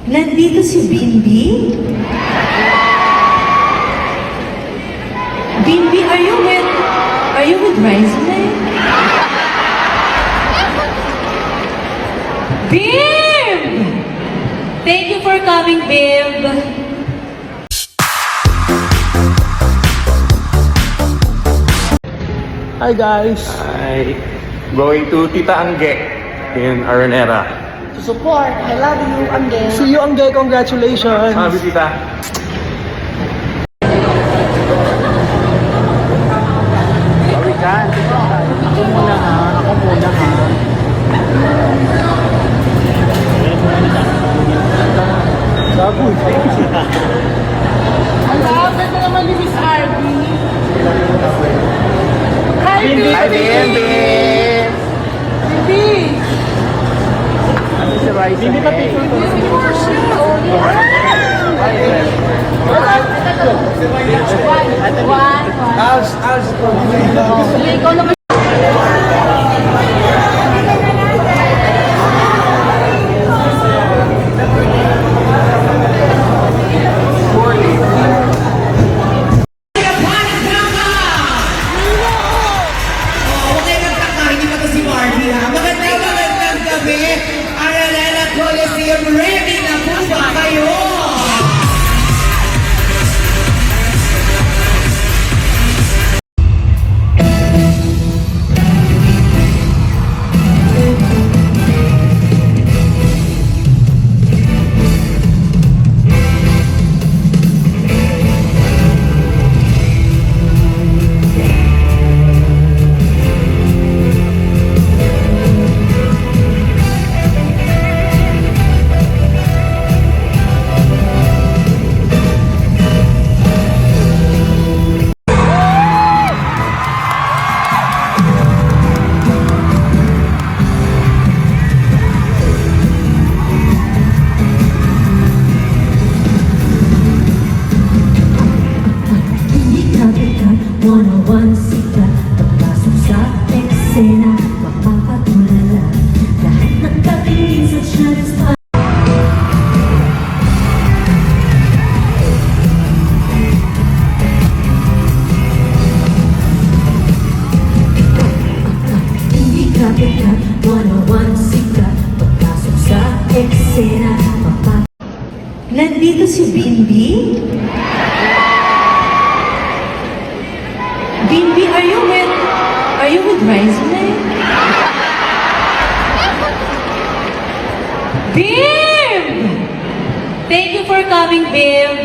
Nandito si Binbi? Binbi, are you with Rizal? Bib! Thank you for coming, Bib. Hi guys! Hi. Going to Tita Angge in Araneta. To support. I love you, Angge. See you, Angge! Congratulations! Sabi tita. Sorry ka. Ako muna ha. Ako muna ha. Saboy. Ang ganda naman ni Miss Arby. Hi, Binbi! Hi, Binbi! Binbi! Ano si Rice? Binbi pa picture ko. Ikaw naman. Ready na po ba kayo? One sika, pagpasok sa eksena, mapapatulala lahat ng katingin sa chance pa. Hindi kapikat, one sika, pagpasok sa eksena, Nandito si Binbi? Binbi, are you with Rizal? Bib! Thank you for coming, Bib.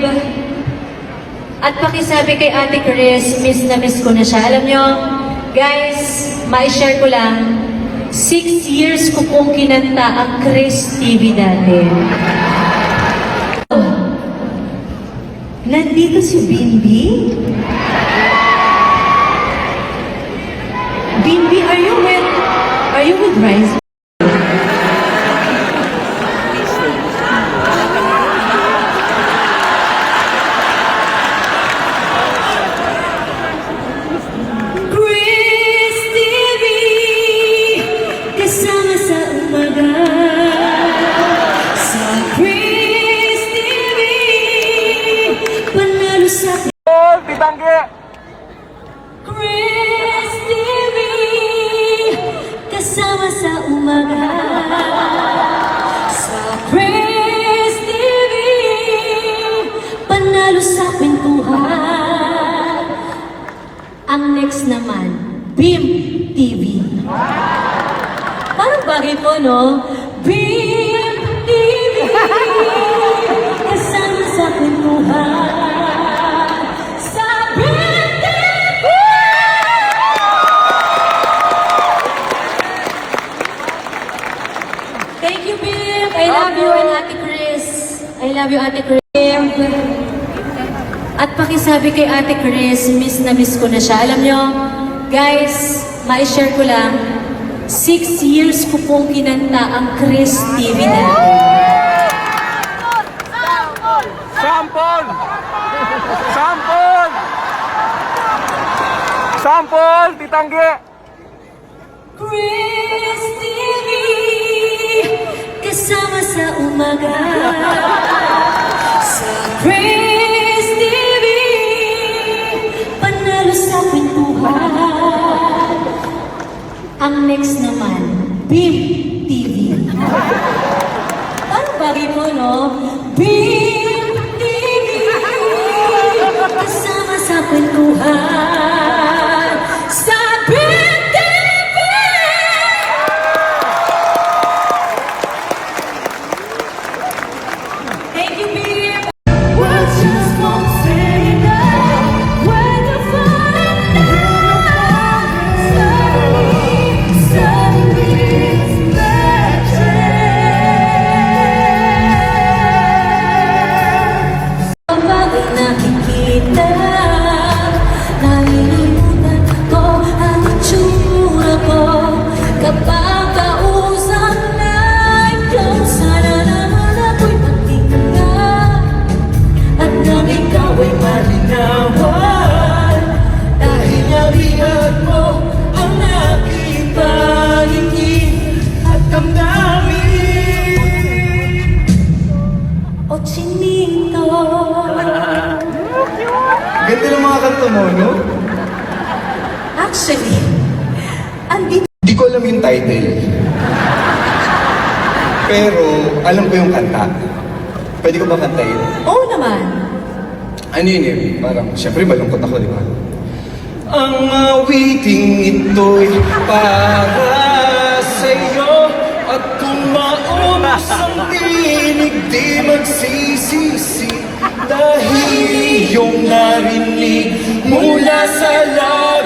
At pakisabi kay Ate Chris, miss na miss ko na siya. Alam nyo, guys, ma-share ko lang, 6 years ko pong kinanta ang Chris TV dati. Nandito si Binbi? Binbi, are you with Rizal? Chris TV, kasama sa umaga. Sa Chris TV, panalo sa Tita Angge! Chris TV, kasama sa umaga. Sa Chris TV, panalo sa kwentuhan. Ang next naman, BIM TV. Parang bagay po, no? BIM TV, kasama sa kwentuhan. Thank you, Bim. I love you and Ate Chris. I love you, Ate Chris. At pakisabi kay Ate Chris, miss na miss ko na siya. Alam nyo, guys, ma-share ko lang, 6 years ko pong kinanta ang Chris TV natin. Sampol! Sampol! Sampol! Tita Angge! Chris TV, kasama sa umaga. Chris TV, panalo sa kwentuhan. Ang next naman, Beam TV. Parang bagay mo, no? Beam TV, kasama sa kwentuhan. Sa Beam TV! Thank you, Beam! Words just won't say enough when you find out. Suddenly it's magic. Bagay nakikita, nalilimutan ko ang itsura ko. Kapag kausap na ikaw, sana naman ako'y magtingnan. At nang ikaw ay malinawan, dahil nabihag mo ang aking paligid at damdamin. O chinito. Ganda ng mga kanta mo, no? Actually, andito. Di ko alam yung title. Pero, alam ko yung kanta. Pwede ko ba kantayin? Oo naman. Ano yun eh? Parang, syempre malungkot ako, di ba? Ang awiting ito'y para sa'yo. At kung maubos ang tinig, di magsisisi. Dahil iyong narinig mula sa lahat.